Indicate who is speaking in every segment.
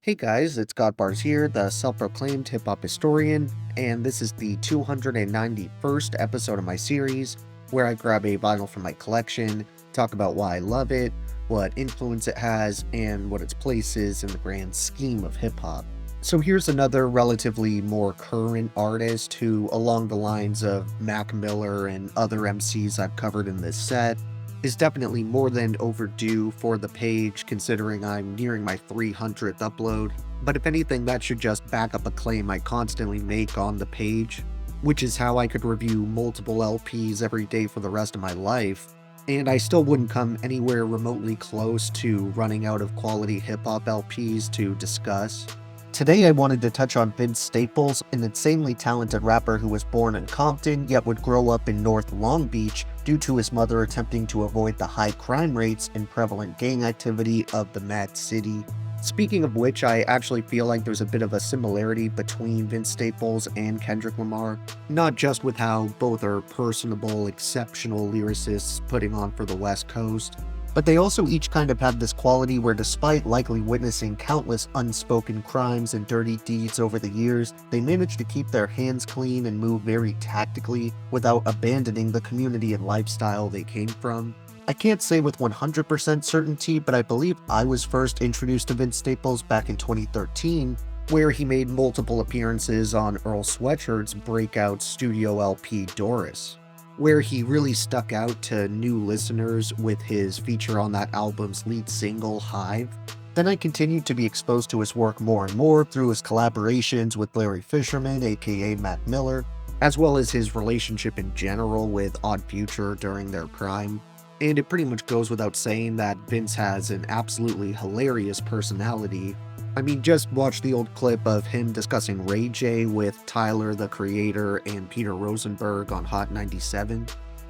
Speaker 1: Hey guys, it's Godbars here, the self-proclaimed hip-hop historian, and this is the 291st episode of my series, where I grab a vinyl from my collection, talk about why I love it, what influence it has, and what its place is in the grand scheme of hip-hop. So here's another relatively more current artist who, along the lines of Mac Miller and other MCs I've covered in this set, is definitely more than overdue for the page considering I'm nearing my 300th upload, but if anything that should just back up a claim I constantly make on the page, which is how I could review multiple LPs every day for the rest of my life, and I still wouldn't come anywhere remotely close to running out of quality hip-hop LPs to discuss. Today I wanted to touch on Vince Staples, an insanely talented rapper who was born in Compton yet would grow up in North Long Beach due to his mother attempting to avoid the high crime rates and prevalent gang activity of the Mad City. Speaking of which, I actually feel like there's a bit of a similarity between Vince Staples and Kendrick Lamar, not just with how both are personable, exceptional lyricists putting on for the West Coast, but they also each kind of have this quality where despite likely witnessing countless unspoken crimes and dirty deeds over the years, they manage to keep their hands clean and move very tactically without abandoning the community and lifestyle they came from. I can't say with 100% certainty, but I believe I was first introduced to Vince Staples back in 2013, where he made multiple appearances on Earl Sweatshirt's breakout studio LP Doris, where he really stuck out to new listeners with his feature on that album's lead single, Hive. Then I continued to be exposed to his work more and more through his collaborations with Larry Fisherman, aka Mac Miller, as well as his relationship in general with Odd Future during their prime. And it pretty much goes without saying that Vince has an absolutely hilarious personality. I mean, just watch the old clip of him discussing Ray J with Tyler, the Creator, and Peter Rosenberg on Hot 97,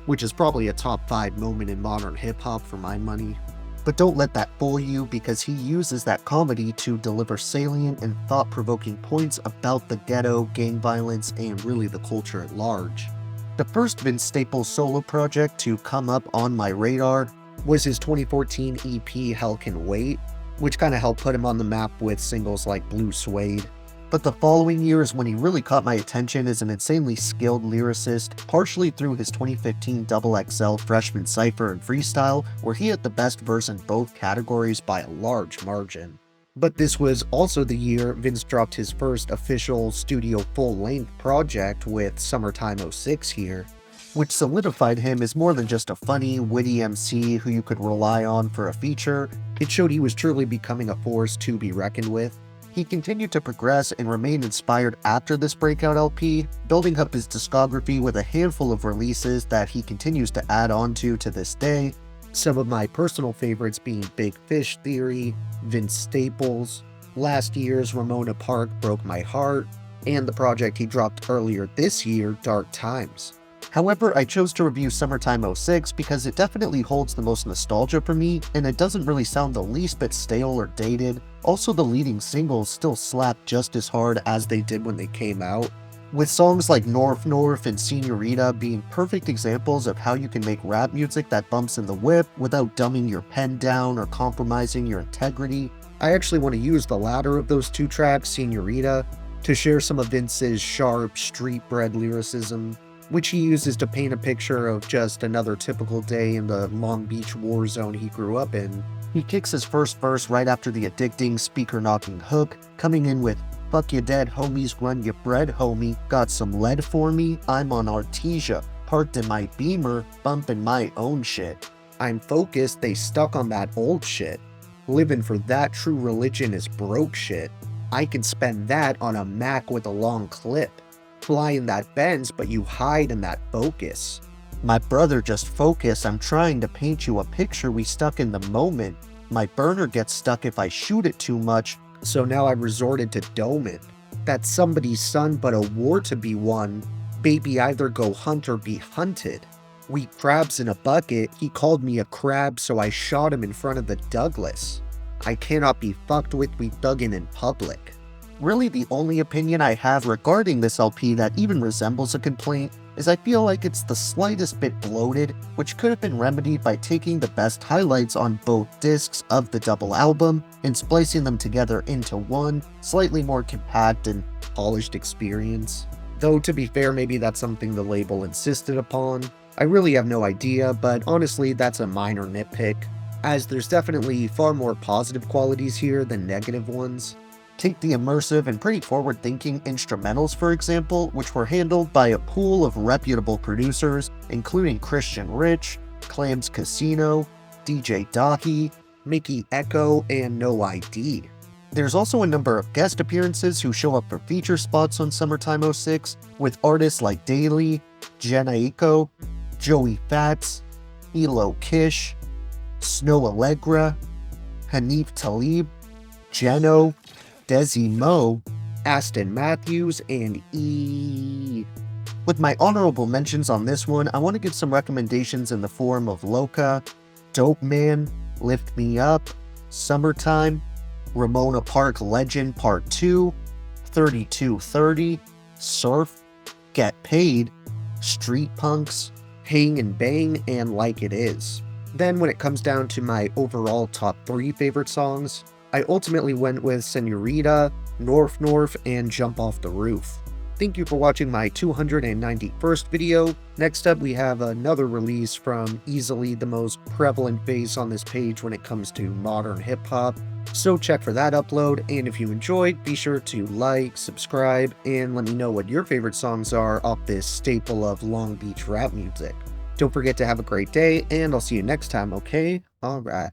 Speaker 1: which is probably a top 5 moment in modern hip-hop for my money. But don't let that fool you, because he uses that comedy to deliver salient and thought-provoking points about the ghetto, gang violence, and really the culture at large. The first Vince Staples solo project to come up on my radar was his 2014 EP Hell Can Wait, which kinda helped put him on the map with singles like Blue Suede. But the following year is when he really caught my attention as an insanely skilled lyricist, partially through his 2015 XXL Freshman Cypher and Freestyle, where he had the best verse in both categories by a large margin. But this was also the year Vince dropped his first official studio full-length project with Summertime '06 here, which solidified him as more than just a funny, witty MC who you could rely on for a feature. It showed he was truly becoming a force to be reckoned with. He continued to progress and remain inspired after this breakout LP, building up his discography with a handful of releases that he continues to add on to this day. Some of my personal favorites being Big Fish Theory, Vince Staples, last year's Ramona Park Broke My Heart, and the project he dropped earlier this year, Dark Times. However, I chose to review Summertime '06 because it definitely holds the most nostalgia for me, and it doesn't really sound the least bit stale or dated. Also, the leading singles still slap just as hard as they did when they came out, with songs like North North and Senorita being perfect examples of how you can make rap music that bumps in the whip without dumbing your pen down or compromising your integrity. I actually want to use the latter of those two tracks, Senorita, to share some of Vince's sharp, street-bred lyricism, which he uses to paint a picture of just another typical day in the Long Beach war zone he grew up in. He kicks his first verse right after the addicting speaker-knocking hook, coming in with, "Fuck your dead homies, run your bread homie, got some lead for me, I'm on Artesia, parked in my Beamer, bumping my own shit. I'm focused, they stuck on that old shit. Living for that true religion is broke shit. I can spend that on a Mac with a long clip. Fly in that Benz, but you hide in that Focus. My brother, just focus, I'm trying to paint you a picture we stuck in the moment. My burner gets stuck if I shoot it too much, so now I've resorted to doming. That's somebody's son, but a war to be won. Baby, either go hunt or be hunted. We crabs in a bucket, he called me a crab, so I shot him in front of the Douglas. I cannot be fucked with, we thuggin' in public." Really, the only opinion I have regarding this LP that even resembles a complaint is I feel like it's the slightest bit bloated, which could have been remedied by taking the best highlights on both discs of the double album and splicing them together into one, slightly more compact and polished experience. Though to be fair, maybe that's something the label insisted upon. I really have no idea, but honestly that's a minor nitpick, as there's definitely far more positive qualities here than negative ones. Take the immersive and pretty forward-thinking instrumentals, for example, which were handled by a pool of reputable producers, including Christian Rich, Clams Casino, DJ Dahi, Mickey Echo, and No ID. There's also a number of guest appearances who show up for feature spots on Summertime '06, with artists like Daly, Jenna Aiko, Joey Fats, Elo Kish, Snow Allegra, Hanif Talib, Jeno, Desi Mo, Aston Matthews, and E. With my honorable mentions on this one, I want to give some recommendations in the form of Loca, Dope Man, Lift Me Up, Summertime, Ramona Park Legend Part 2, 3230, Surf, Get Paid, Street Punks, Hang and Bang, and Like It Is. Then when it comes down to my overall top 3 favorite songs, I ultimately went with Senorita, North North, and Jump Off the Roof. Thank you for watching my 291st video. Next up we have another release from easily the most prevalent face on this page when it comes to modern hip-hop. So check for that upload, and if you enjoyed, be sure to like, subscribe, and let me know what your favorite songs are off this staple of Long Beach rap music. Don't forget to have a great day, and I'll see you next time, okay? Alright.